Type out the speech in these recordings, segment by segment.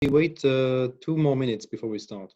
wait 2 more minutes before we start?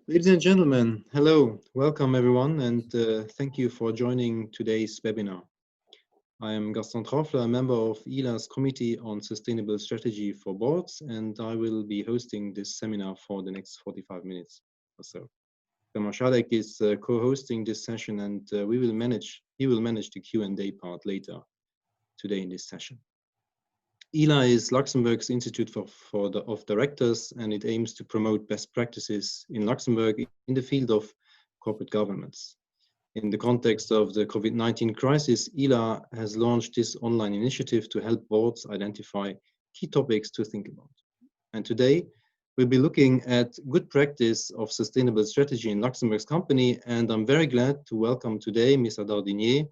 Ladies and gentlemen, hello, welcome everyone, and thank you for joining today's webinar. I am Gaston Trauffler, a member of ILA's Committee on Sustainable Strategy for Boards, and I will be hosting this seminar for the next 45 minutes or so. Schadeck is co-hosting this session, and he will manage the Q&A part later today in this session. ILA is Luxembourg's Institute of Directors, and it aims to promote best practices in Luxembourg in the field of corporate governance. In the context of the COVID-19 crisis, ILA has launched this online initiative to help boards identify key topics to think about. And today, we'll be looking at good practice of sustainable strategy in Luxembourg's company, and I'm very glad to welcome today Mr. Dardinier,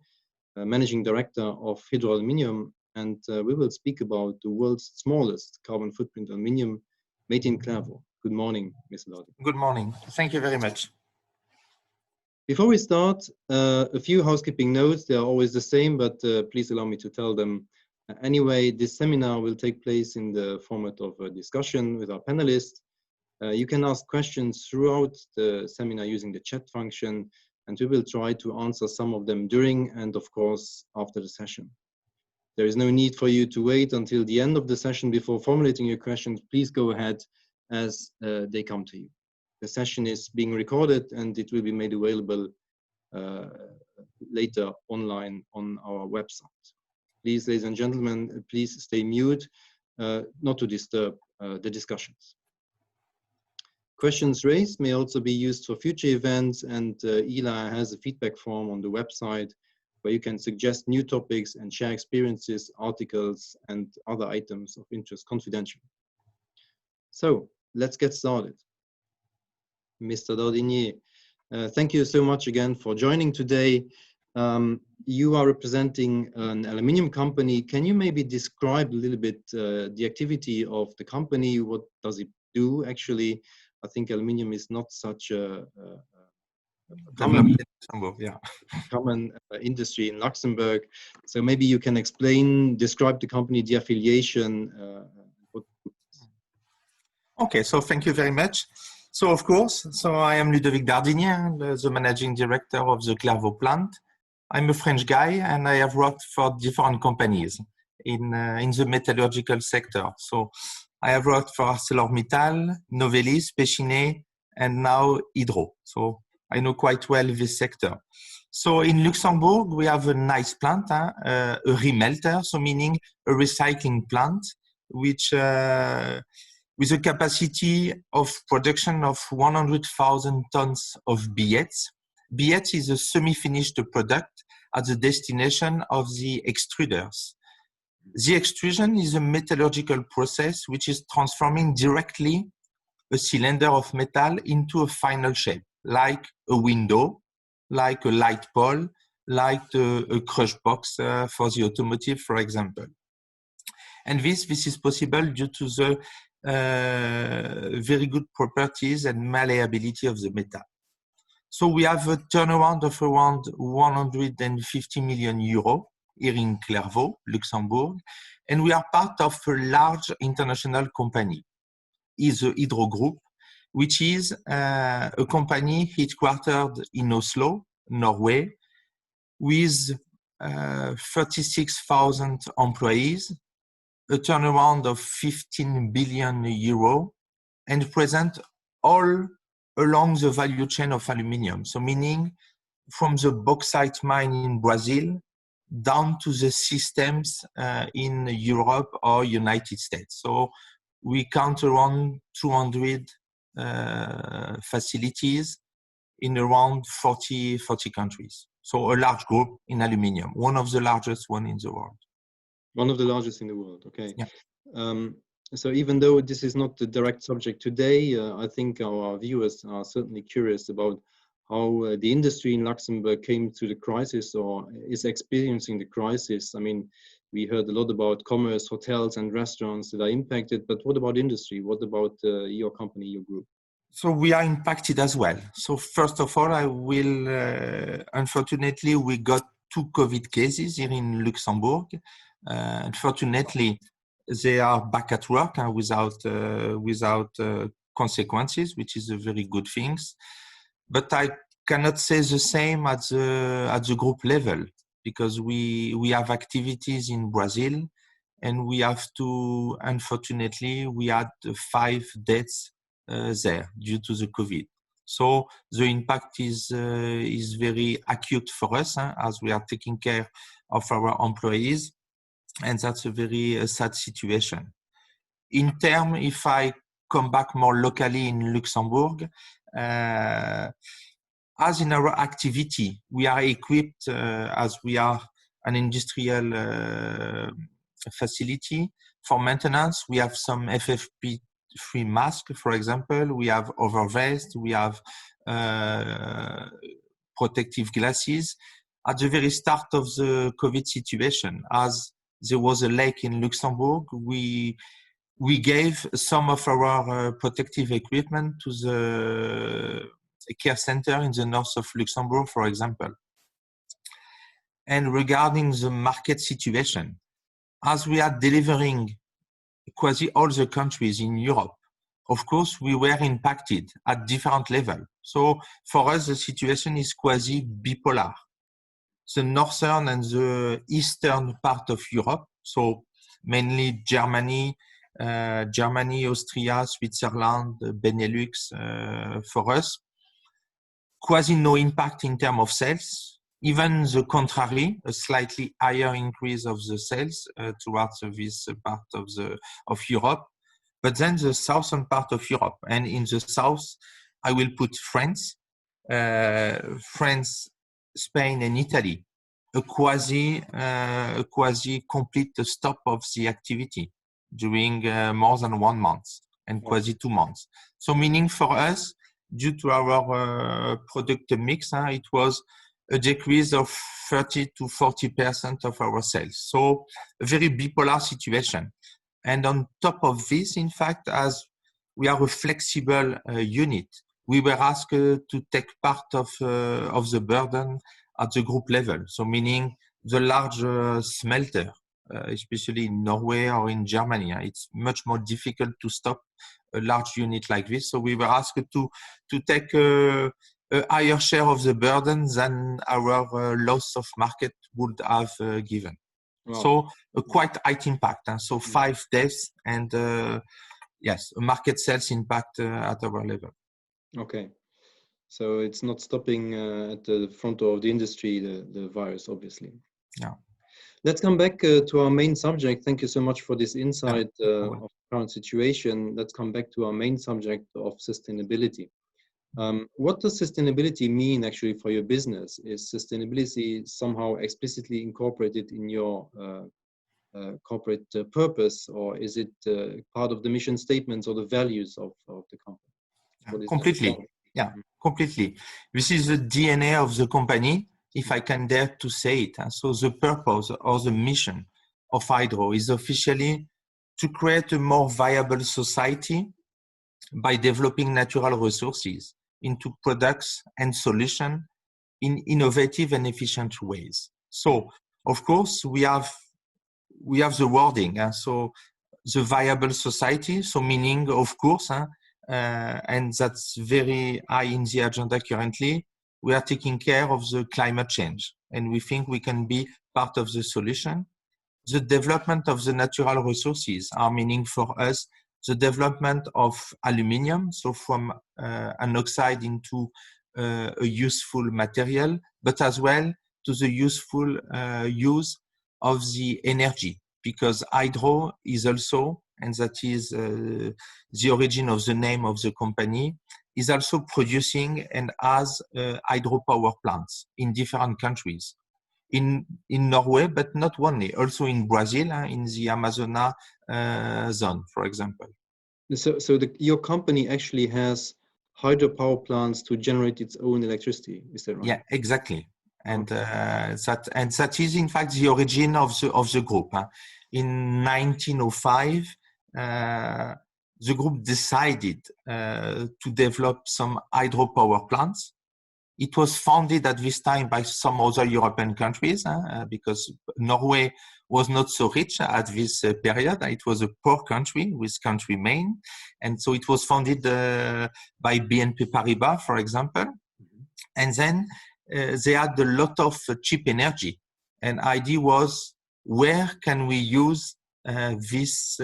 Managing Director of Hydro Aluminium, and we will speak about the world's smallest carbon footprint aluminium made in Clervaux. Good morning, Mr. Dardinier. Good morning. Thank you very much. Before we start, a few housekeeping notes. They are always the same, but please allow me to tell them. Anyway, this seminar will take place in the format of a discussion with our panelists. You can ask questions throughout the seminar using the chat function, and we will try to answer some of them during and, of course, after the session. There is no need for you to wait until the end of the session before formulating your questions. Please go ahead as they come to you. The session is being recorded and it will be made available later online on our website. Please, ladies and gentlemen, please stay mute, not to disturb the discussions. Questions raised may also be used for future events, and ILA has a feedback form on the website where you can suggest new topics and share experiences, articles, and other items of interest confidentially. So let's get started. Mr. Dardinier, thank you so much again for joining today. You are representing an aluminium company. Can you maybe describe a little bit the activity of the company? What does it do actually? I think aluminium is not such a common industry in Luxembourg. So maybe you can describe the company, the affiliation. Okay, so thank you very much. So of course, I am Ludovic Dardinier, the managing director of the Clervaux plant. I'm a French guy and I have worked for different companies in the metallurgical sector. So I have worked for ArcelorMittal, Novelis, Péchinet, and now Hydro. So I know quite well this sector. So in Luxembourg, we have a nice plant, a remelter, so meaning a recycling plant, which with a capacity of production of 100,000 tons of billets. Billets is a semi-finished product at the destination of the extruders. The extrusion is a metallurgical process which is transforming directly a cylinder of metal into a final shape, like a window, like a light pole, like a crush box for the automotive, for example. And this is possible due to the very good properties and malleability of the metal. So we have a turnaround of around 150 million euros here in Clervaux, Luxembourg, and we are part of a large international company, is the Hydro Group, which is a company headquartered in Oslo, Norway, with 36,000 employees, a turnaround of 15 billion euro, and present all along the value chain of aluminium. So meaning from the bauxite mine in Brazil down to the systems in Europe or United States. So we count around 200 facilities in around 40 countries. So a large group in aluminium, one of the largest one in the world. One of the largest in the world, okay. Yeah. So even though this is not the direct subject today, I think our viewers are certainly curious about how the industry in Luxembourg came to the crisis or is experiencing the crisis. I mean, we heard a lot about commerce, hotels and restaurants that are impacted, but what about industry? What about your company, your group? So we are impacted as well. So first of all, I will, unfortunately, we got 2 COVID cases here in Luxembourg. Unfortunately, they are back at work without consequences, which is a very good thing. But I cannot say the same at the group level, because we have activities in Brazil, and we have to, unfortunately, we had 5 deaths there due to the COVID. So the impact is very acute for us, as we are taking care of our employees, and that's a very sad situation. In terms, if I come back more locally in Luxembourg, as in our activity, we are equipped as we are an industrial facility for maintenance. We have some FFP3 masks, for example. We have overvest. We have protective glasses. At the very start of the COVID situation, as there was a lake in Luxembourg, we gave some of our protective equipment to the care center in the north of Luxembourg, for example. And regarding the market situation, as we are delivering quasi all the countries in Europe, of course, we were impacted at different levels. So for us, the situation is quasi bipolar. The northern and the eastern part of Europe, so mainly Germany, Austria, Switzerland, Benelux, for us, quasi no impact in terms of sales. Even the contrary, a slightly higher increase of the sales towards this part of Europe. But then the southern part of Europe, and in the south, I will put France, Spain, and Italy, a quasi complete stop of the activity during more than 1 month and quasi 2 months. So meaning for us, due to our product mix, it was a decrease of 30 to 40% of our sales. So a very bipolar situation. And on top of this, in fact, as we are a flexible unit, we were asked to take part of the burden at the group level. So meaning the large smelter, especially in Norway or in Germany, it's much more difficult to stop a large unit like this. So we were asked to take a higher share of the burden than our loss of market would have given. Wow. So a quite high impact. So 5 deaths and yes, a market sales impact at our level. Okay. So it's not stopping at the front door of the industry, the virus, obviously. Yeah. Let's come back to our main subject. Thank you so much for this insight of the current situation. Let's come back to our main subject of sustainability. What does sustainability mean actually for your business? Is sustainability somehow explicitly incorporated in your corporate purpose, or is it part of the mission statements or the values of the company? Completely. Yeah, completely. This is the DNA of the company, if I can dare to say it. So the purpose or the mission of Hydro is officially to create a more viable society by developing natural resources into products and solutions in innovative and efficient ways. So, of course, we have the wording. So the viable society, so meaning, of course, and that's very high in the agenda currently, we are taking care of the climate change, and we think we can be part of the solution. The development of the natural resources are meaning for us the development of aluminium, so from an oxide into a useful material, but as well to the useful use of the energy, because hydro is also, and that is the origin of the name of the company, is also producing and has hydropower plants in different countries. In Norway, but not only, also in Brazil, in the Amazona zone, for example. So your company actually has hydropower plants to generate its own electricity, is that right? Yeah, exactly. And that is in fact the origin of the group. In 1905, the group decided to develop some hydropower plants. It was founded at this time by some other European countries because Norway was not so rich at this period. It was a poor country with country main. And so it was founded by BNP Paribas, for example. And then they had a lot of cheap energy. And the idea was, where can we use this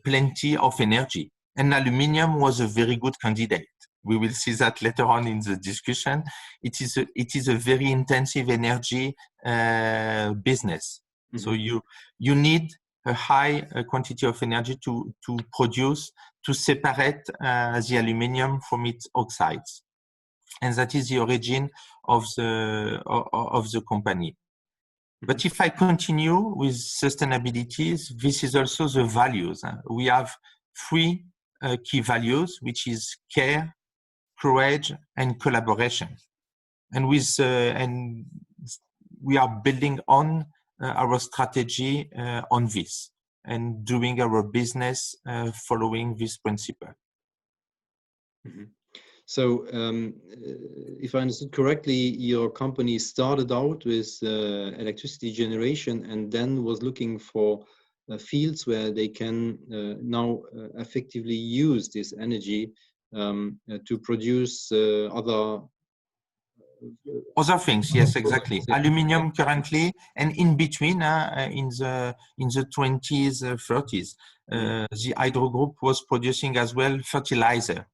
plenty of energy? And aluminium was a very good candidate. We will see that later on in the discussion. It is a very intensive energy business. Mm-hmm. So you need a high quantity of energy to separate the aluminium from its oxides, and that is the origin of the company. Mm-hmm. But if I continue with sustainability, this is also the values. We have three key values, which is care, courage, and collaboration. And we are building on our strategy on this and doing our business following this principle. Mm-hmm. So if I understood correctly, your company started out with electricity generation and then was looking for fields where they can now effectively use this energy to produce other things. Yes, exactly. Aluminium currently, and in between, in the 20s, 30s, the Hydro Group was producing as well fertilizer.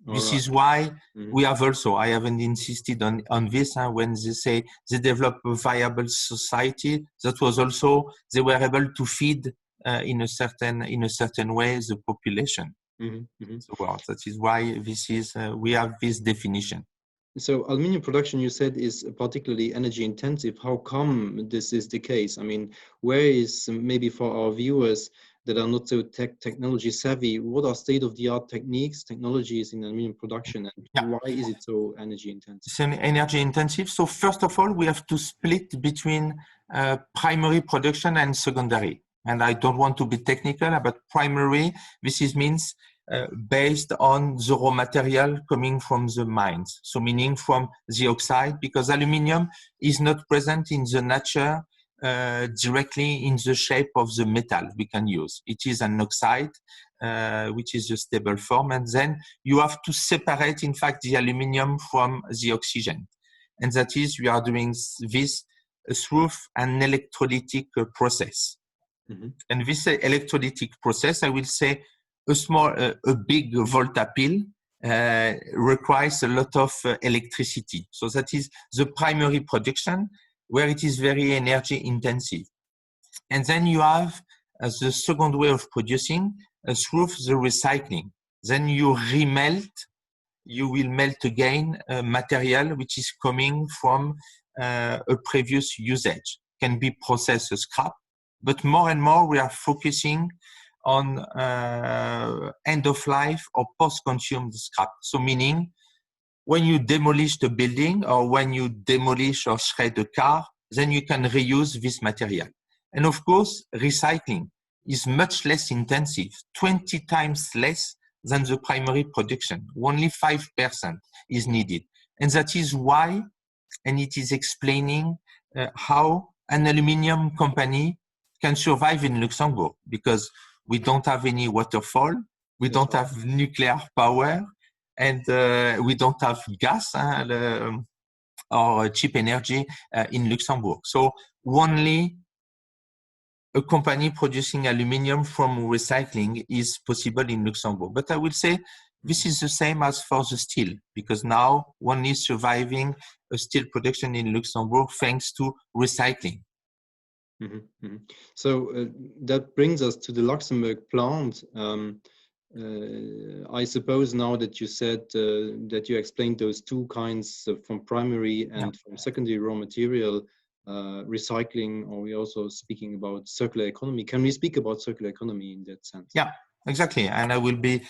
This is why we have also, I haven't insisted on this, when they say they develop a viable society, that was also, they were able to feed in a certain way the population. So well, that is why this is, we have this definition. So aluminium production, you said, is particularly energy intensive. How come this is the case? I mean, where is, maybe for our viewers that are not so technology savvy, what are state-of-the-art technologies in aluminium production, and why is it so energy intensive? It's an energy intensive. So first of all, we have to split between primary production and secondary. And I don't want to be technical, but primary, this means based on the raw material coming from the mines. So meaning from the oxide, because aluminium is not present in the nature directly in the shape of the metal we can use. It is an oxide, which is a stable form. And then you have to separate, in fact, the aluminium from the oxygen. And that is, we are doing this through an electrolytic process. And this electrolytic process, I will say, a big volta pill requires a lot of electricity. So that is the primary production, where it is very energy intensive. And then you have the second way of producing through the recycling. Then you remelt, you will melt again material which is coming from a previous usage. Can be processed as scrap, but more and more we are focusing on end of life or post-consumed scrap. So meaning, when you demolish the building or when you demolish or shred a car, then you can reuse this material. And of course, recycling is much less intensive, 20 times less than the primary production. Only 5% is needed. And that is why, and it is explaining how an aluminium company can survive in Luxembourg, because we don't have any waterfall, we don't have nuclear power, and we don't have gas or cheap energy in Luxembourg. So only a company producing aluminium from recycling is possible in Luxembourg. But I will say this is the same as for the steel, because now one is surviving a steel production in Luxembourg thanks to recycling. So that brings us to the Luxembourg plant. I suppose now that you said that you explained those two kinds from primary and from secondary raw material, recycling, or we're also speaking about circular economy. Can we speak about circular economy in that sense? Yeah, exactly. And I will be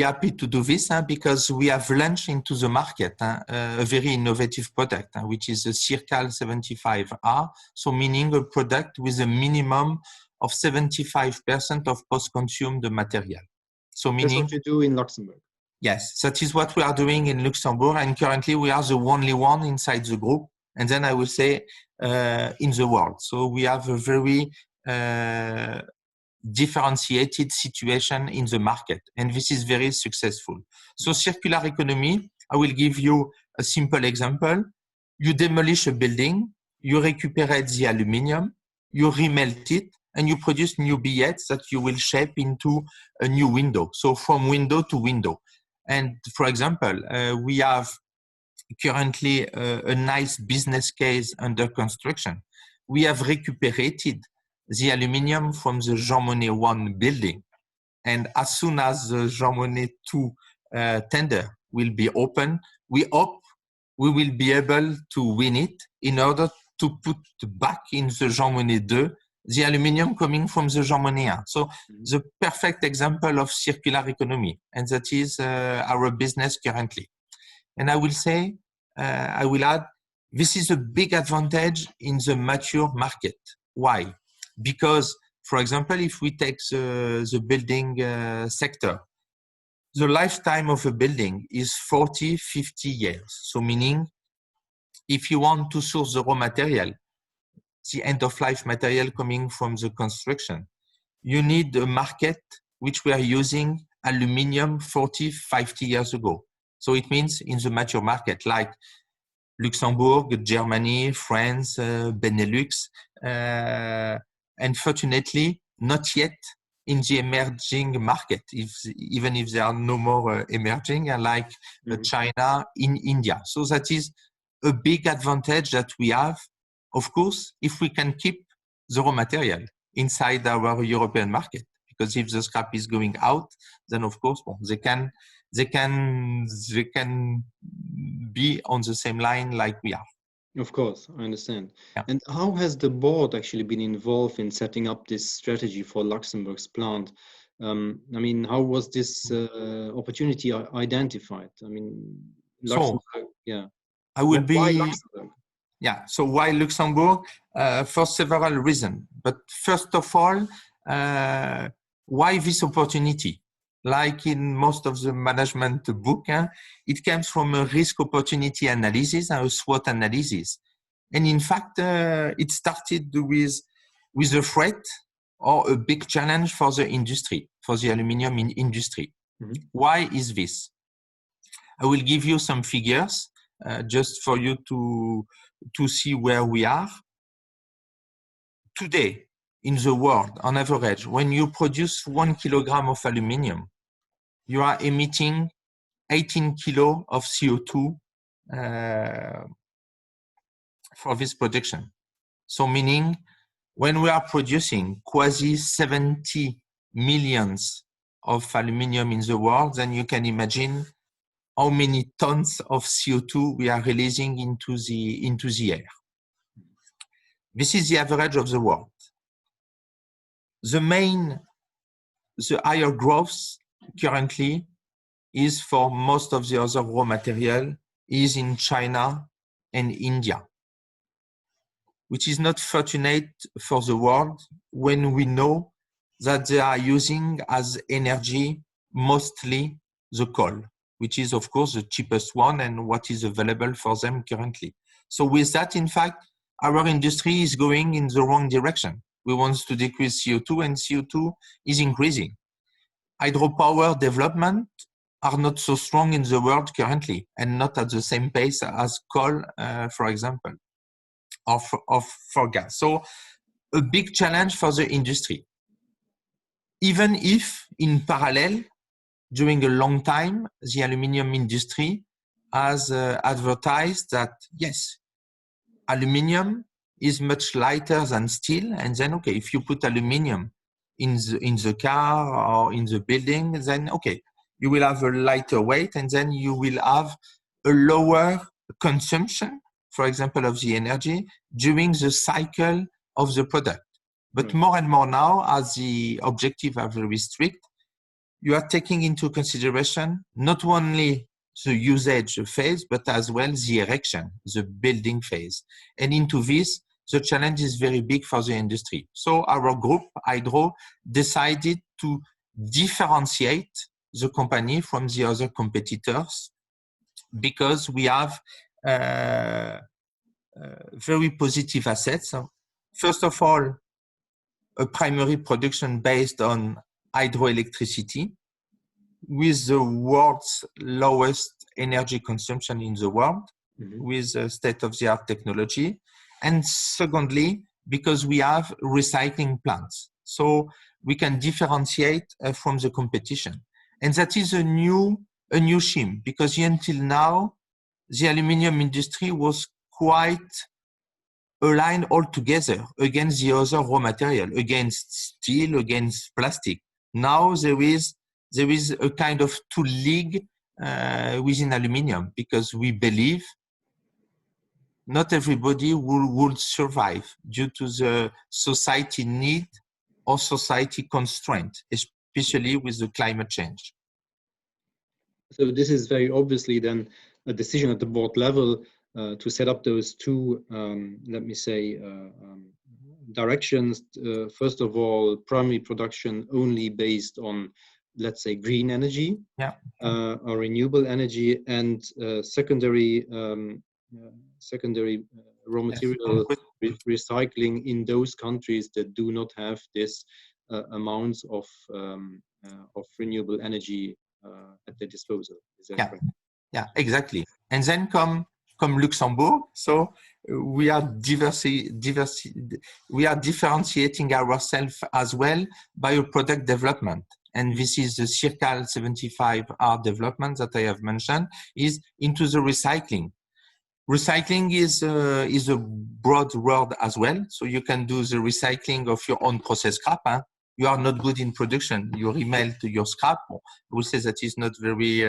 happy to do this because we have launched into the market a very innovative product, which is a Circal 75R. So meaning a product with a minimum of 75% of post-consumed material. So meaning that's what you do in Luxembourg. Yes, that is what we are doing in Luxembourg, and currently we are the only one inside the group, and then I will say in the world. So we have a very differentiated situation in the market, and this is very successful. So circular economy, I will give you a simple example. You demolish a building, you recuperate the aluminium, you remelt it, and you produce new billets that you will shape into a new window. So from window to window. And for example, we have currently a nice business case under construction. We have recuperated the aluminium from the Jean Monnet 1 building. And as soon as the Jean Monnet 2 tender will be open, we hope we will be able to win it in order to put back in the Jean Monnet 2 the aluminium coming from the Jean Monnet 1. So the perfect example of circular economy, and that is our business currently. And I will say, I will add, this is a big advantage in the mature market. Why? Because, for example, if we take the building sector, the lifetime of a building is 40, 50 years. So meaning, if you want to source the raw material, the end-of-life material coming from the construction, you need a market which we are using aluminium 40, 50 years ago. So it means in the mature market, like Luxembourg, Germany, France, Benelux, and fortunately, not yet in the emerging market, even if they are no more emerging, like China, in India. So that is a big advantage that we have, of course, if we can keep the raw material inside our European market. Because if the scrap is going out, then of course, well, they can be on the same line like we are. Of course, I understand. Yeah. And how has the board actually been involved in setting up this strategy for Luxembourg's plant? I mean, how was this opportunity identified? I mean, Luxembourg, I will be. Why Luxembourg? Yeah, so why Luxembourg? For several reasons. But first of all, why this opportunity? Like in most of the management book, it comes from a risk opportunity analysis and a SWOT analysis. And in fact, it started with a threat or a big challenge for the industry, for the aluminium industry. Why is this? I will give you some figures just for you to see where we are. Today, in the world, on average, when you produce 1 kilogram of aluminium, you are emitting 18 kilo of CO2 for this production. So meaning, when we are producing quasi 70 millions of aluminium in the world, then you can imagine how many tons of CO2 we are releasing into the air. This is the average of the world. The higher growth currently is for most of the other raw material is in China and India, which is not fortunate for the world when we know that they are using as energy mostly the coal, which is of course the cheapest one and what is available for them currently. So with that, in fact, our industry is going in the wrong direction. We want to decrease CO2 and CO2 is increasing. Hydropower development are not so strong in the world currently and not at the same pace as coal, for example, or for gas. So a big challenge for the industry. Even if in parallel, during a long time, the aluminium industry has advertised that, yes, aluminium is much lighter than steel. And then, okay, if you put aluminium in the car or in the building, then, okay, you will have a lighter weight and then you will have a lower consumption, for example, of the energy during the cycle of the product. But more and more now, as the objectives are very strict, you are taking into consideration not only the usage phase, but as well the erection, the building phase. And into this, the challenge is very big for the industry. So our group, Hydro, decided to differentiate the company from the other competitors because we have very positive assets. So first of all, a primary production based on hydroelectricity with the world's lowest energy consumption in the world, with state-of-the-art technology. And secondly, because we have recycling plants. So we can differentiate from the competition. And that is a new scheme, because until now, the aluminium industry was quite aligned all together against the other raw material, against steel, against plastic. Now there is a kind of two league within aluminium, because we believe not everybody would survive due to the society need or society constraint, especially with the climate change. So this is very obviously then a decision at the board level to set up those two, let me say, directions. First of all, primary production only based on, let's say, green energy, or renewable energy, and secondary raw material recycling in those countries that do not have this amounts of renewable energy at their disposal. Is that correct? Yeah, exactly. And then come Luxembourg. So we are differentiating ourselves as well by a product development. And this is the Circle 75R development that I have mentioned, is into the recycling. Recycling is a broad word as well. So you can do the recycling of your own process scrap. You are not good in production. You remelt your scrap. We say that is not very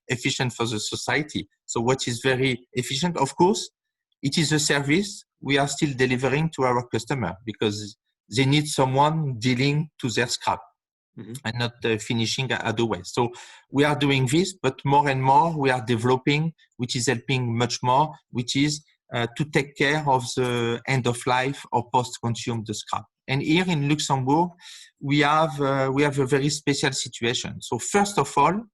efficient for the society. So what is very efficient, of course, it is a service we are still delivering to our customer, because they need someone dealing to their scrap. And not finishing at the waste. So we are doing this, but more and more we are developing, which is helping much more, which is to take care of the end of life or post-consumed scrap. And here in Luxembourg, we have a very special situation. So first of all,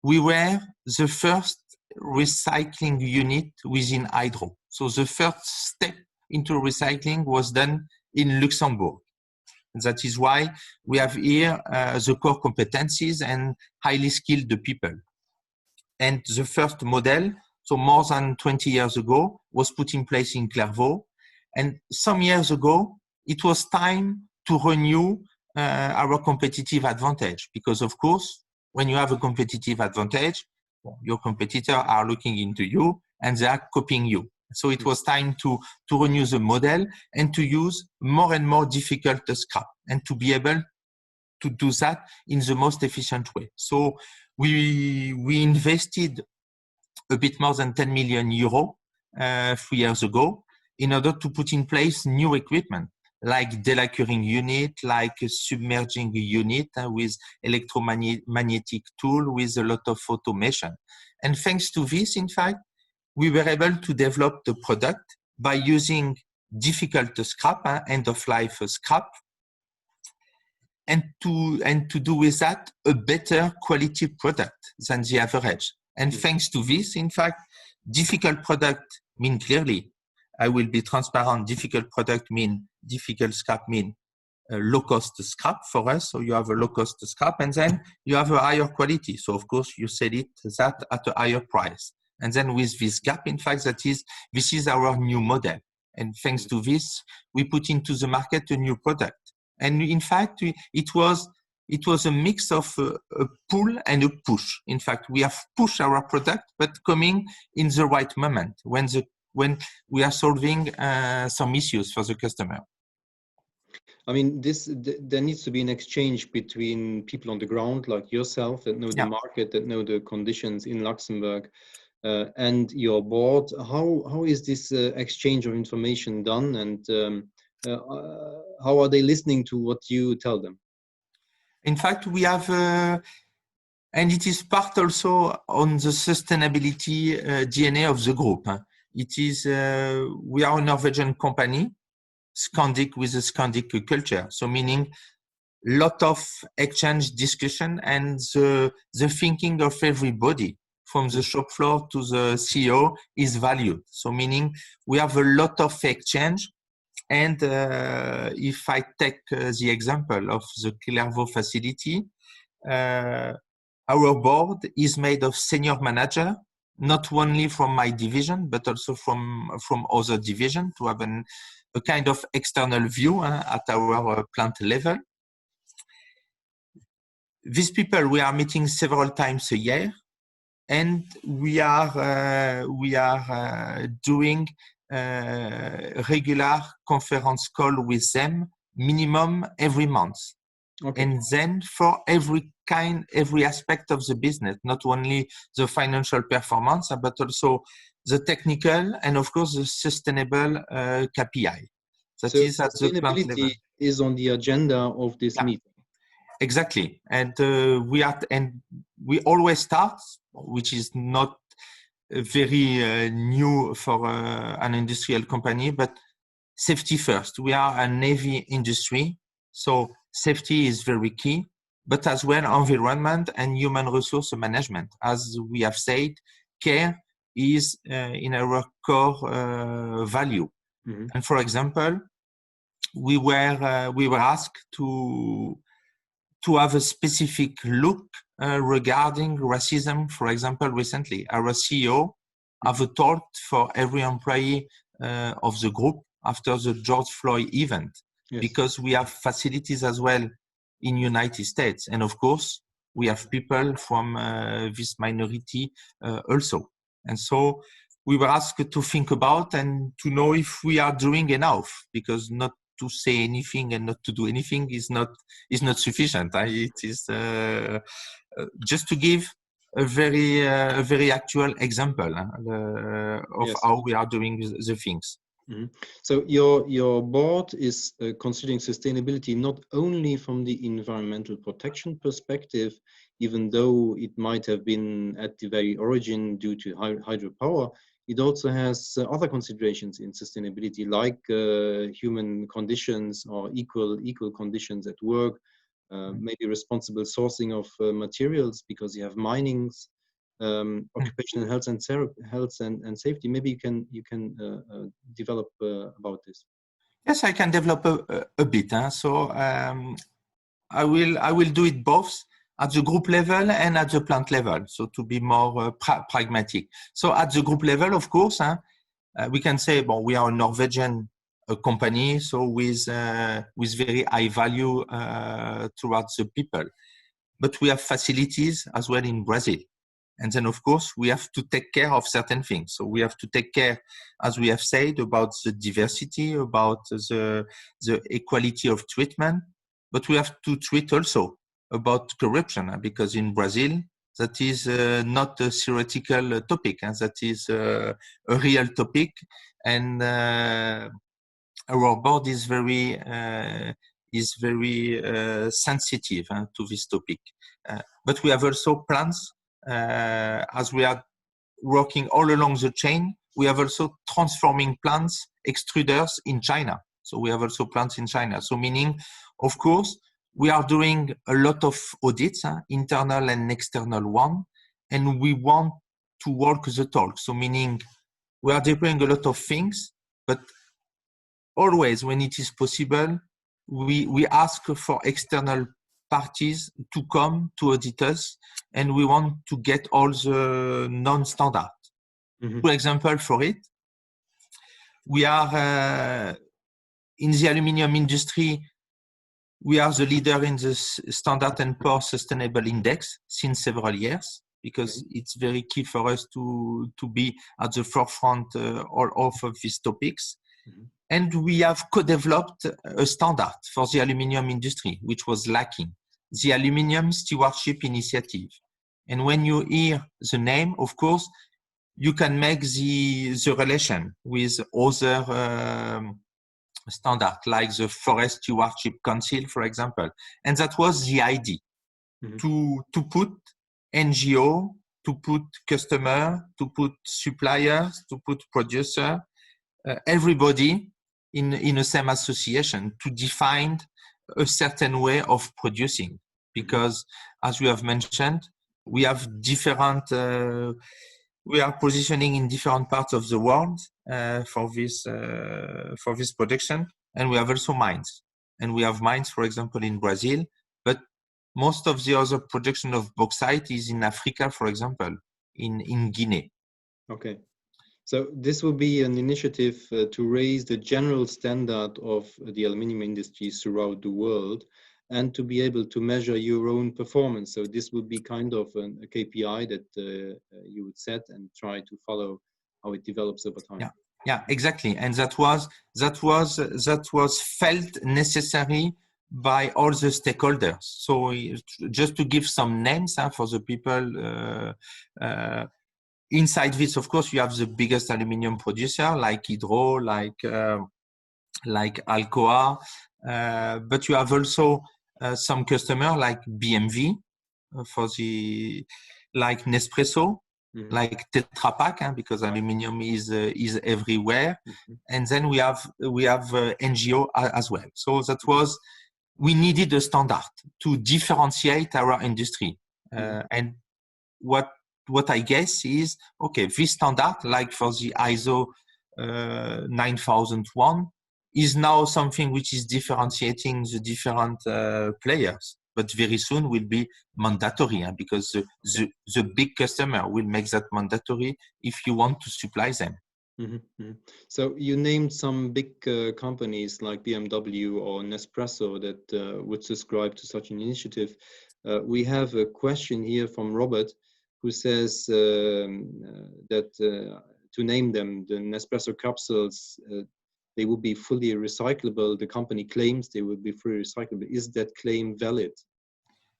we were the first recycling unit within Hydro. So the first step into recycling was done in Luxembourg. That is why we have here the core competencies and highly skilled people. And the first model, so more than 20 years ago, was put in place in Clervaux. And some years ago, it was time to renew our competitive advantage. Because of course, when you have a competitive advantage, your competitors are looking into you and they are copying you. So it was time to renew the model and to use more and more difficult scrap and to be able to do that in the most efficient way. So we invested a bit more than 10 million euro 3 years ago in order to put in place new equipment like delacquering unit, like a submerging unit with electromagnetic tool with a lot of automation. And thanks to this, in fact, we were able to develop the product by using difficult scrap, end-of-life scrap, and to do with that a better quality product than the average. And thanks to this, in fact, difficult product mean clearly, I will be transparent, difficult product mean, difficult scrap mean low-cost scrap for us. So you have a low-cost scrap, and then you have a higher quality. So of course you sell it that at a higher price. And then with this gap, in fact, this is our new model. And thanks to this, we put into the market a new product. And in fact, it was a mix of a pull and a push. In fact, we have pushed our product, but coming in the right moment when we are solving some issues for the customer. I mean, there needs to be an exchange between people on the ground, like yourself, that know the market, that know the conditions in Luxembourg, and your board. How is this exchange of information done, and how are they listening to what you tell them? In fact, we have, and it is part also on the sustainability DNA of the group. It is, we are a Norwegian company, Schadeck with a Schadeck culture. So meaning lot of exchange, discussion, and the thinking of everybody from the shop floor to the CEO is valued. So meaning we have a lot of exchange. And if I take the example of the Clervaux facility, our board is made of senior manager, not only from my division, but also from other divisions to have a kind of external view at our plant level. These people we are meeting several times a year, and we are doing regular conference call with them minimum every month. Okay. And then for every aspect of the business, not only the financial performance, but also the technical and of course the sustainable KPI. That so is at the plant level. Is on the agenda of this meeting. Exactly, and we always start, which is not very new for an industrial company, but safety first. We are a navy industry, so safety is very key, but as well environment and human resource management. As we have said, care is in our core value. Mm-hmm. And for example, we were asked to have a specific look regarding racism. For example, recently, our CEO have a talk for every employee of the group after the George Floyd event, yes. Because we have facilities as well in United States. And of course, we have people from this minority also. And so we were asked to think about and to know if we are doing enough, because not to say anything and not to do anything is not sufficient. It is just to give a very actual example of yes. How we are doing the things. Mm-hmm. So your board is considering sustainability not only from the environmental protection perspective, even though it might have been at the very origin due to hydropower. It also has other considerations in sustainability, like human conditions or equal conditions at work, maybe responsible sourcing of materials, because you have minings, occupational health and safety. Maybe you can develop about this. Yes, I can develop a bit. So I will do it both at the group level and at the plant level, so to be more pragmatic. So at the group level, of course, we can say, well, we are a Norwegian company, so with very high value towards the people. But we have facilities as well in Brazil. And then, of course, we have to take care of certain things. So we have to take care, as we have said, about the diversity, about the equality of treatment, but we have to treat also about corruption, because in Brazil, that is not a theoretical topic, and that is a real topic. And our board is very sensitive to this topic. But we have also plans, as we are working all along the chain. We have also transforming plants, extruders in China. So we have also plants in China. So meaning, of course, we are doing a lot of audits, internal and external one, and we want to walk the talk. So meaning we are deploying a lot of things, but always when it is possible, we ask for external parties to come to audit us, and we want to get all the non-standard. For example, for it, we are in the aluminium industry. We are the leader in the Standard & Poor's Sustainable Index since several years, because it's very key for us to be at the forefront of these topics. And we have co-developed a standard for the aluminium industry, which was lacking, the Aluminium Stewardship Initiative. And when you hear the name, of course, you can make the relation with other standard, like the Forest Stewardship Council, for example. And that was the idea, to put NGO, to put customer, to put suppliers, to put producer, everybody in the same association to define a certain way of producing. Because as we have mentioned, we have different, we are positioning in different parts of the world for this production, and we have also mines. And we have mines, for example, in Brazil, but most of the other production of bauxite is in Africa, for example, in Guinea. Okay. So this will be an initiative to raise the general standard of the aluminium industries throughout the world, and to be able to measure your own performance. So this would be kind of a KPI that you would set and try to follow how it develops over time. Yeah, exactly. And that was felt necessary by all the stakeholders. So just to give some names for the people inside this, of course, you have the biggest aluminium producer like Hydro, like Alcoa, but you have also some customer like BMV like Nespresso, like Tetra Pak, because aluminium is everywhere, and then we have NGO as well. So that was, we needed a standard to differentiate our industry, and what I guess is, okay, this standard, like for the ISO 9001, is now something which is differentiating the different players, but very soon will be mandatory, because the big customer will make that mandatory if you want to supply them. So you named some big companies like BMW or Nespresso that would subscribe to such an initiative. We have a question here from Robert, who says that to name them, the Nespresso capsules, they will be fully recyclable. The company claims they will be fully recyclable. Is that claim valid?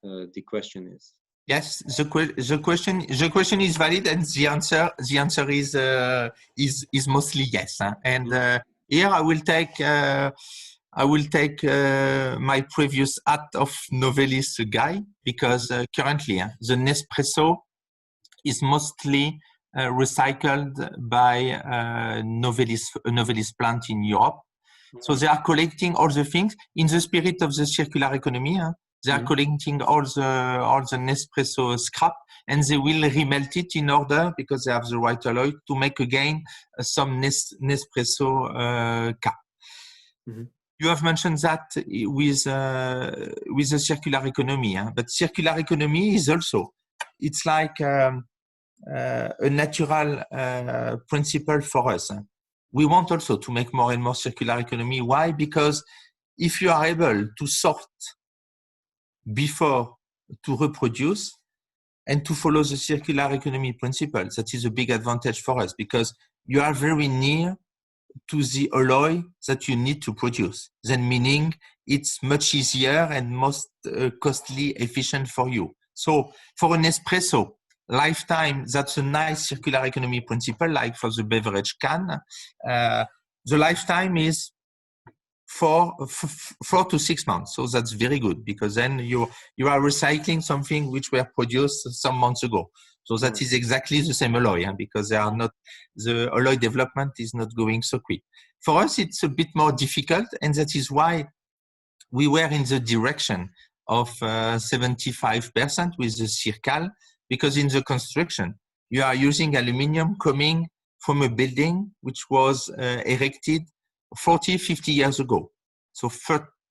The question is. Yes, the question is valid, and the answer is mostly yes. And here I will take my previous hat of Novelis guy, because currently the Nespresso is mostly recycled by Novelis plant in Europe. So they are collecting all the things in the spirit of the circular economy. They are collecting all the Nespresso scrap, and they will remelt it in order, because they have the right alloy, to make again some Nespresso cap. You have mentioned that with the circular economy, but circular economy is also, it's like a natural principle for us. We want also to make more and more circular economy. Why? Because if you are able to sort before to reproduce and to follow the circular economy principle, that is a big advantage for us, because you are very near to the alloy that you need to produce. Then meaning it's much easier and most costly efficient for you. So for an espresso lifetime, that's a nice circular economy principle, like for the beverage can. The lifetime is 4 to 6 months. So that's very good, because then you are recycling something which were produced some months ago. So that is exactly the same alloy, because they are not, the alloy development is not going so quick. For us, it's a bit more difficult, and that is why we were in the direction of 75% with the Circal, because in the construction, you are using aluminium coming from a building which was erected 40, 50 years ago. So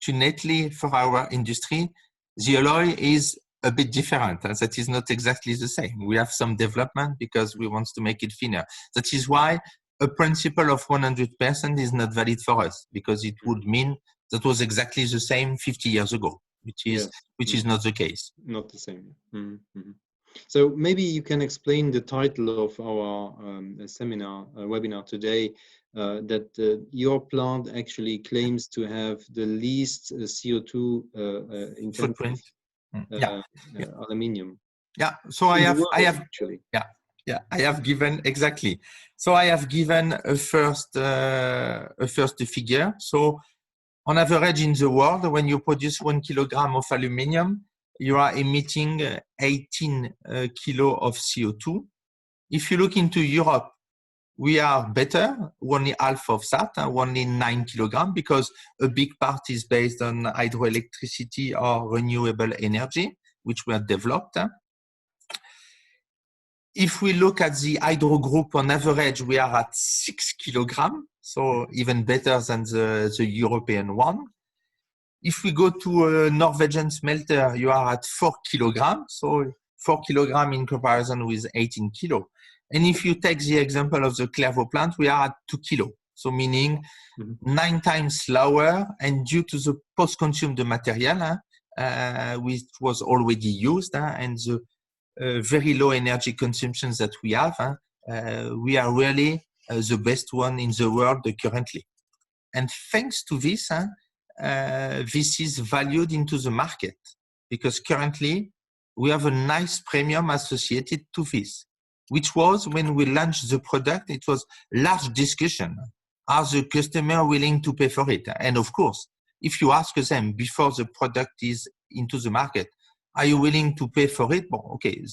Fortunately for our industry, the alloy is a bit different. That is not exactly the same. We have some development because we want to make it thinner. That is why a principle of 100% is not valid for us, because it would mean that was exactly the same 50 years ago, which is not the case. Not the same. Mm-hmm. So maybe you can explain the title of our webinar today, that your plant actually claims to have the least CO2 intensive aluminium. Yeah. So I have given exactly. So I have given a first figure. So on average in the world, when you produce 1 kilogram of aluminium, you are emitting 18 kilo of CO2. If you look into Europe, we are better, only half of that, only 9 kilograms, because a big part is based on hydroelectricity or renewable energy, which were developed. If we look at the hydro group, on average, we are at 6 kilograms, so even better than the European one. If we go to a Norwegian smelter, you are at 4 kilograms, so 4 kilograms in comparison with 18 kilo. And if you take the example of the Clervaux plant, we are at 2 kilo, so meaning 9 times lower, and due to the post-consumed material, which was already used, and the very low energy consumptions that we have, we are really the best one in the world currently. And thanks to this, this is valued into the market, because currently we have a nice premium associated to this, which was when we launched the product, it was large discussion. Are the customer willing to pay for it? And of course, if you ask them before the product is into the market, are you willing to pay for it? Bon, okay,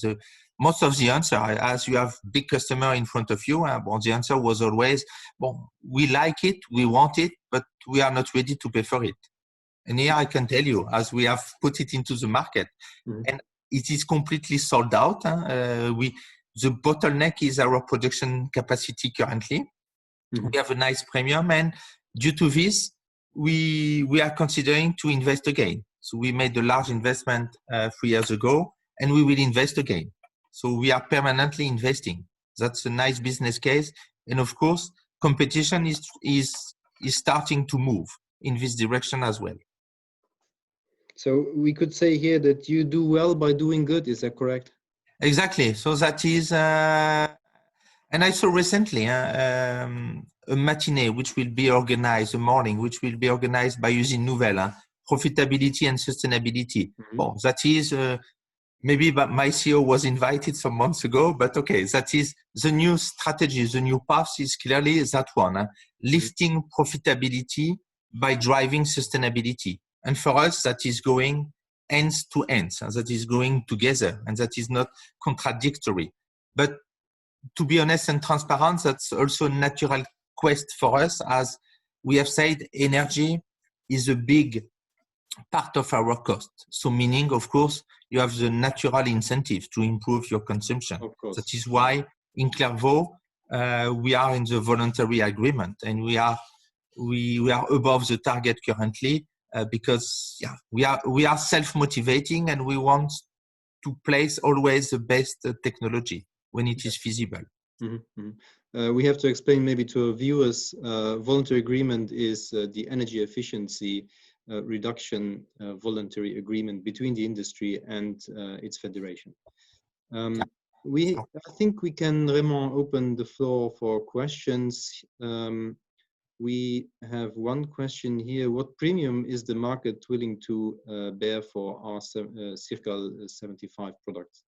most of the answer, as you have big customer in front of you, the answer was always, we like it, we want it, but we are not ready to pay for it. And here I can tell you, as we have put it into the market, and it is completely sold out. The bottleneck is our production capacity currently. We have a nice premium, and due to this, we are considering to invest again. So we made a large investment 3 years ago, and we will invest again. So we are permanently investing. That's a nice business case. And of course, competition is starting to move in this direction as well. So we could say here that you do well by doing good. Is that correct? Exactly. So that is, and I saw recently a matinee which will be organized, a morning which will be organized by Usine Nouvelle, profitability and sustainability. Well, that is maybe my CEO was invited some months ago, but okay, that is the new strategy, the new path is clearly that one, lifting profitability by driving sustainability. And for us, that is going ends to ends, and that is going together, and that is not contradictory. But to be honest and transparent, that's also a natural quest for us. As we have said, energy is a big part of our cost. So meaning, of course, you have the natural incentive to improve your consumption. That is why in Clervaux, we are in the voluntary agreement, and we are above the target currently because we are self-motivating, and we want to place always the best technology when it is feasible. We have to explain maybe to our viewers, voluntary agreement is the energy efficiency reduction voluntary agreement between the industry and its federation. I think we can, Raymond, open the floor for questions. We have one question here. What premium is the market willing to bear for our Circle 75 products?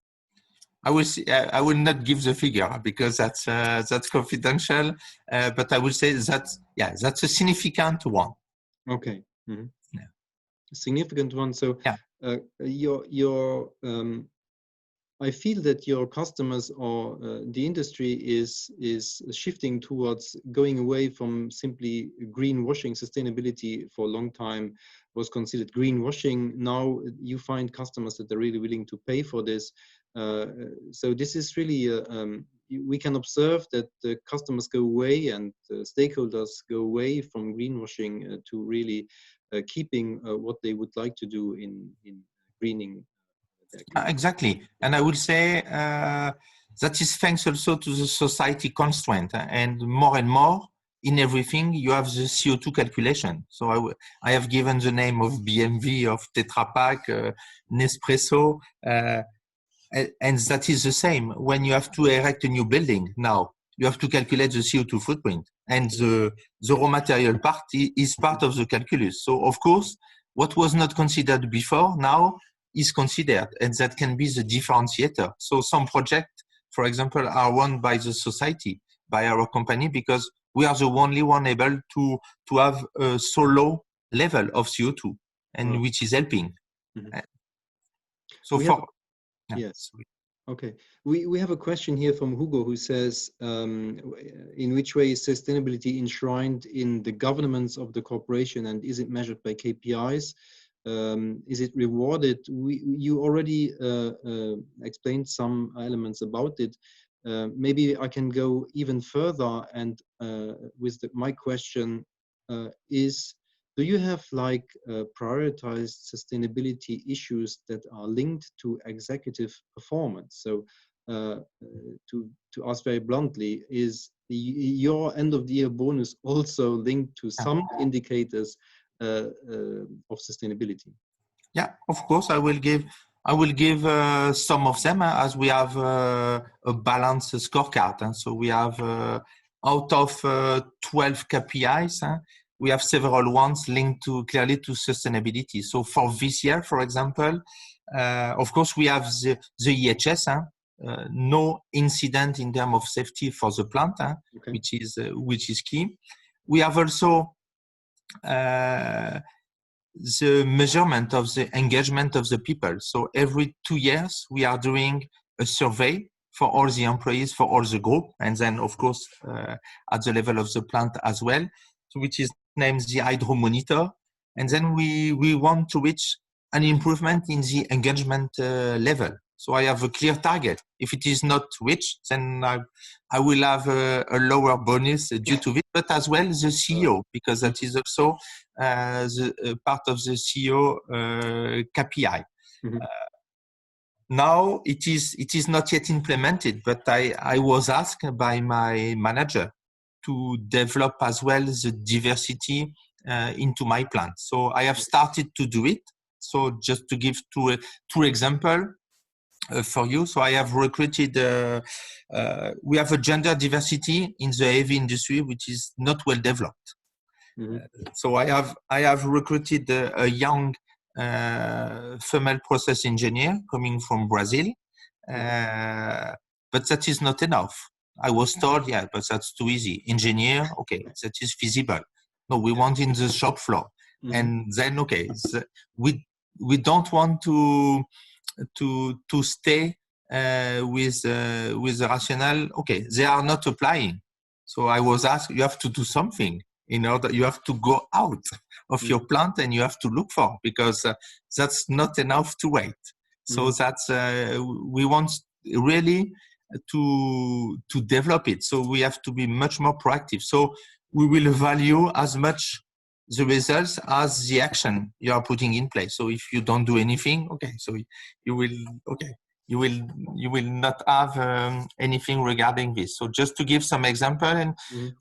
I will not give the figure because that's confidential. But I will say that's a significant one. Okay. A significant one. So I feel that your customers or the industry is shifting towards going away from simply greenwashing. Sustainability for a long time was considered greenwashing. Now you find customers that are really willing to pay for this. So this is really we can observe that the customers go away and stakeholders go away from greenwashing to really keeping what they would like to do in greening their company. Exactly. And I would say that is thanks also to the society constraint, and more in everything you have the CO2 calculation. So I have given the name of BMV, of Tetra Pak, Nespresso, and that is the same. When you have to erect a new building now, you have to calculate the CO2 footprint, and the raw material part is part of the calculus. So of course, what was not considered before now is considered, and that can be the differentiator. So some projects, for example, are run by the society, by our company, because we are the only one able to have a so low level of CO2, and which is helping. So yes. Okay. We have a question here from Hugo, who says, in which way is sustainability enshrined in the governance of the corporation, and is it measured by KPIs? Is it rewarded? You already explained some elements about it. Maybe I can go even further, and with my question is, do you have like prioritized sustainability issues that are linked to executive performance? So to ask very bluntly, is your end of the year bonus also linked to some indicators of sustainability? Yeah, of course, I will give some of them, as we have a balanced scorecard. So we have out of 12 KPIs, we have several ones linked clearly to sustainability. So for this year, for example, of course, we have the EHS, no incident in terms of safety for the plant, okay. which is key. We have also the measurement of the engagement of the people. So every 2 years, we are doing a survey for all the employees, for all the group, and then of course at the level of the plant as well, so which is named the Hydro Monitor. And then we want to reach an improvement in the engagement level. So I have a clear target. If it is not reached, then I will have a lower bonus due to it, but as well the CEO, because that is also the part of the CEO KPI. Now it is not yet implemented, but I was asked by my manager to develop as well the diversity into my plant. So I have started to do it. So just to give two examples for you. So I have recruited, we have a gender diversity in the heavy industry, which is not well developed. So I have recruited a young female process engineer coming from Brazil, but that is not enough. I was told, yeah, but that's too easy. Engineer, okay, that is feasible. No, we want in the shop floor. And then, okay, we don't want to stay with the rationale. Okay, they are not applying. So I was asked, you have to do something. In order, you have to go out of your plant and you have to look for, because that's not enough to wait. So that's we want really to develop it. So we have to be much more proactive. So we will value as much the results as the action you are putting in place. So if you don't do anything, okay, so you will not have anything regarding this. So just to give some example, and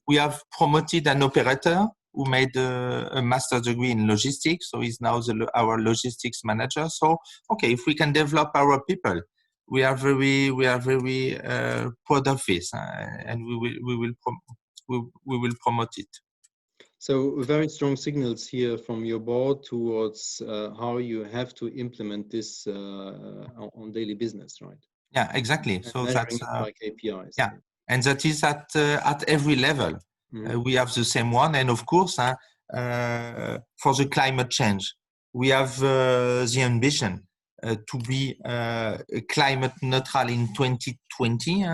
we have promoted an operator who made a master's degree in logistics. So he's now our logistics manager. So, okay, if we can develop our people, we are very proud of this, and we will promote it. So very strong signals here from your board towards how you have to implement this on daily business, right? Yeah, exactly. And so that's like KPIs. Yeah, and that is at every level. We have the same one, and of course, for the climate change, we have the ambition to be climate neutral in 2020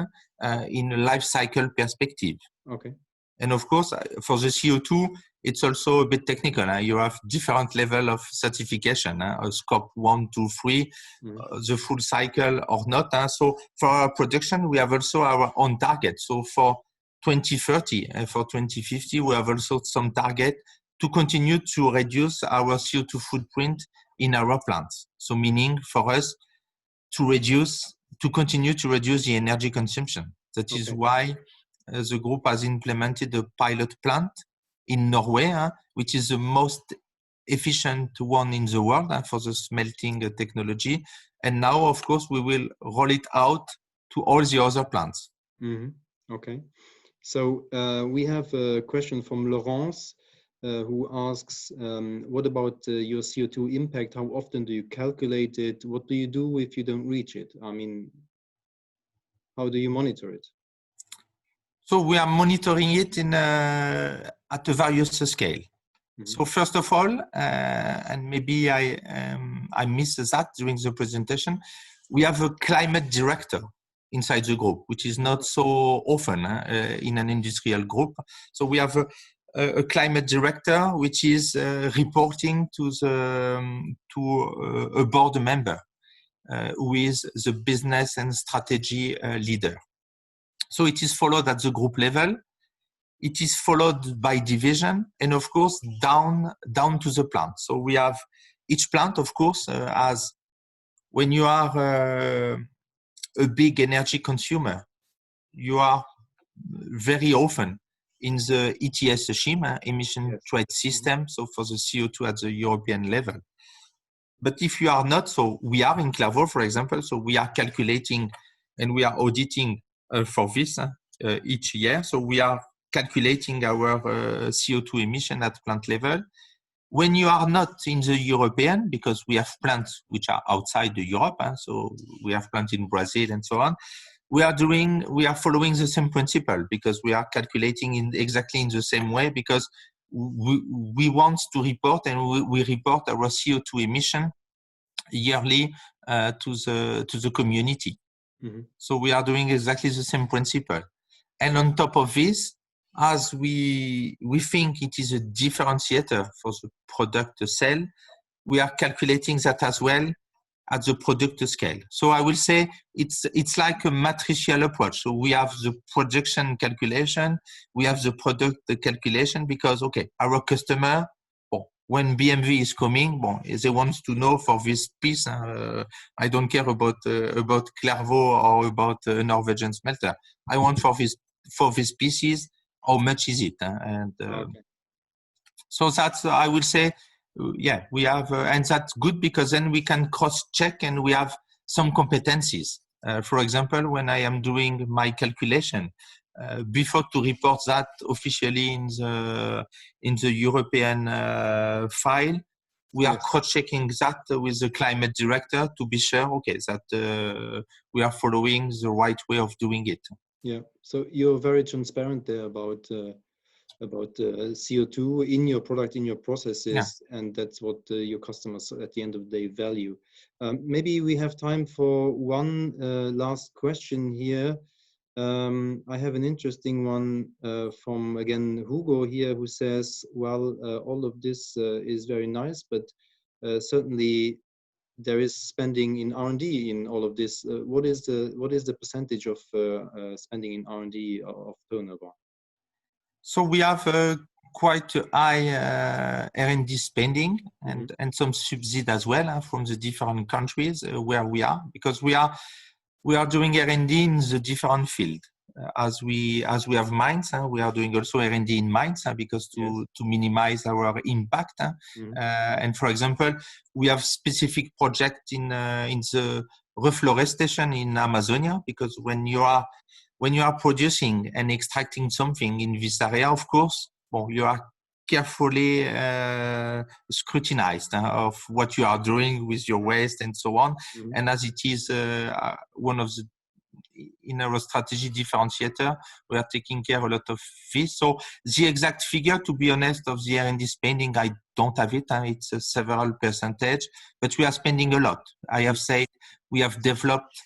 in a life cycle perspective. Okay. And of course, for the CO2, it's also a bit technical. You have different level of certification, scope 1, 2, 3, the full cycle or not. So for our production, we have also our own target. So for 2030 and for 2050, we have also some target to continue to reduce our CO2 footprint in our plants. So meaning for us to continue to reduce the energy consumption. That is why the group has implemented a pilot plant in Norway, which is the most efficient one in the world for the smelting technology. And now, of course, we will roll it out to all the other plants. Okay. So we have a question from Laurence who asks, what about your CO2 impact? How often do you calculate it? What do you do if you don't reach it? I mean, how do you monitor it? So we are monitoring it at a various scale. So first of all, and maybe I missed that during the presentation, we have a climate director inside the group, which is not so often in an industrial group. So we have a climate director, which is reporting to a board member, who is the business and strategy leader. So it is followed at the group level. It is followed by division, and of course down to the plant. So we have each plant, of course, as when you are a big energy consumer, you are very often in the ETS scheme, emission trade system. So for the CO2 at the European level. But if you are not, so we are in Clervaux, for example. So we are calculating and we are auditing for this each year. So we are calculating our CO2 emission at plant level. When you are not in the European, because we have plants which are outside the Europe, so we have plants in Brazil and so on, we are following the same principle, because we are calculating exactly in the same way, because we want to report, and we report our CO2 emission yearly to the community. So we are doing exactly the same principle. And on top of this, as we think it is a differentiator for the product sale, we are calculating that as well at the product scale. So I will say it's like a matricial approach. So we have the projection calculation, we have the product calculation, because our customer, when BMW is coming, they want to know for this piece. I don't care about Clervaux or about Norwegian smelter. I want for these pieces, how much is it? So that's, I will say, we have, and that's good, because then we can cross-check and we have some competencies. For example, when I am doing my calculation, before to report that officially in the European file, we are cross-checking that with the climate director to be sure, that we are following the right way of doing it. Yeah, so you're very transparent there about CO2 in your product, in your processes, and that's what your customers at the end of the day value. Maybe we have time for one last question here. I have an interesting one from, again, Hugo here, who says, well, all of this is very nice, but certainly there is spending in R&D in all of this. What is the percentage of spending in R&D of turnover? So we have quite high R&D spending and some subsidy as well from the different countries where we are, because we are doing R&D in the different field. As we have mines, we are doing also R&D in mines because to minimize our impact. And for example, we have specific project in the reforestation in Amazonia, because when you are producing and extracting something in this area, of course, you are carefully scrutinized of what you are doing with your waste and so on. And as it is one of the, in our strategy differentiator, we are taking care a lot of this. So the exact figure, to be honest, of the R&D spending, I don't have it. It's a several percentage, but we are spending a lot. I have said we have developed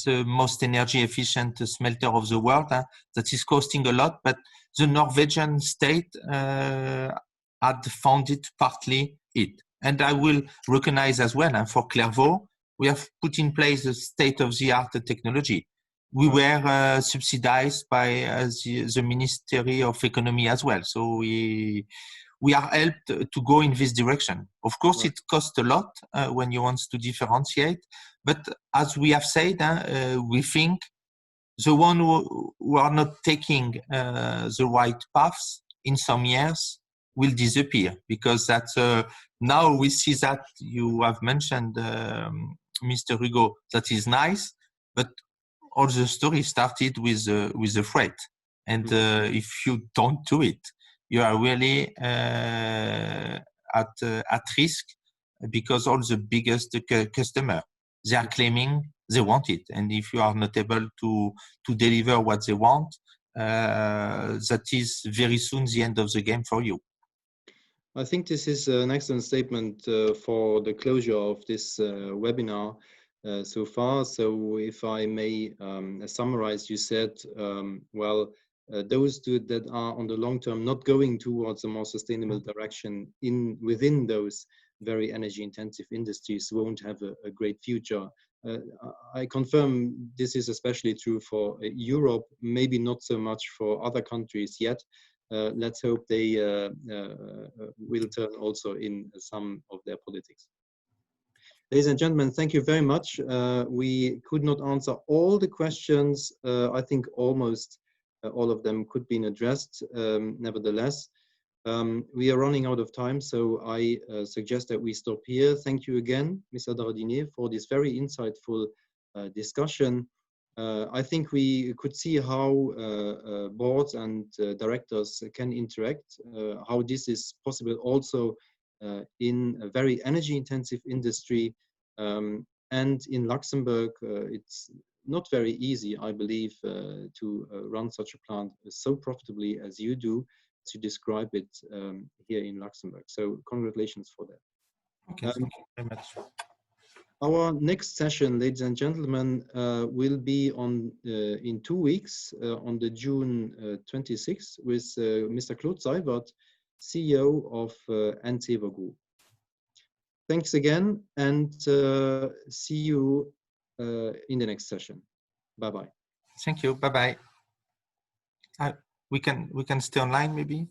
the most energy efficient smelter of the world. That is costing a lot, but the Norwegian state had funded partly it. And I will recognize as well, for Clervaux, we have put in place a state-of-the-art technology. We were subsidized by the Ministry of Economy as well. So we are helped to go in this direction. Of course, it costs a lot when you want to differentiate, but as we have said, we think the one who are not taking the right paths in some years will disappear, because that's now we see that you have mentioned, Mr. Hugo, that is nice, but all the story started with the freight, and if you don't do it, you are really at risk, because all the biggest customer, they are claiming they want it, and if you are not able to deliver what they want, that is very soon the end of the game for you. I think this is an excellent statement for the closure of this webinar so far. So if I may summarize, you said, well, those that are on the long term not going towards a more sustainable direction within those very energy intensive industries won't have a great future. I confirm this is especially true for Europe, maybe not so much for other countries yet. Let's hope they will turn also in some of their politics. Ladies and gentlemen, thank you very much. We could not answer all the questions. I think almost all of them could be addressed. Nevertheless, we are running out of time, so I suggest that we stop here. Thank you again, Mr. Dardinier, for this very insightful discussion. I think we could see how boards and directors can interact, how this is possible also in a very energy intensive industry. And in Luxembourg, it's not very easy, I believe, to run such a plant so profitably as you do, to describe it here in Luxembourg. So congratulations for that. Okay, thank you very much. Our next session, ladies and gentlemen, will be on in 2 weeks, on the June 26th, with Mr. Claude Seibert, CEO of Ensever Group. Thanks again, and see you in the next session. Bye bye. Thank you. Bye bye. We can stay online maybe.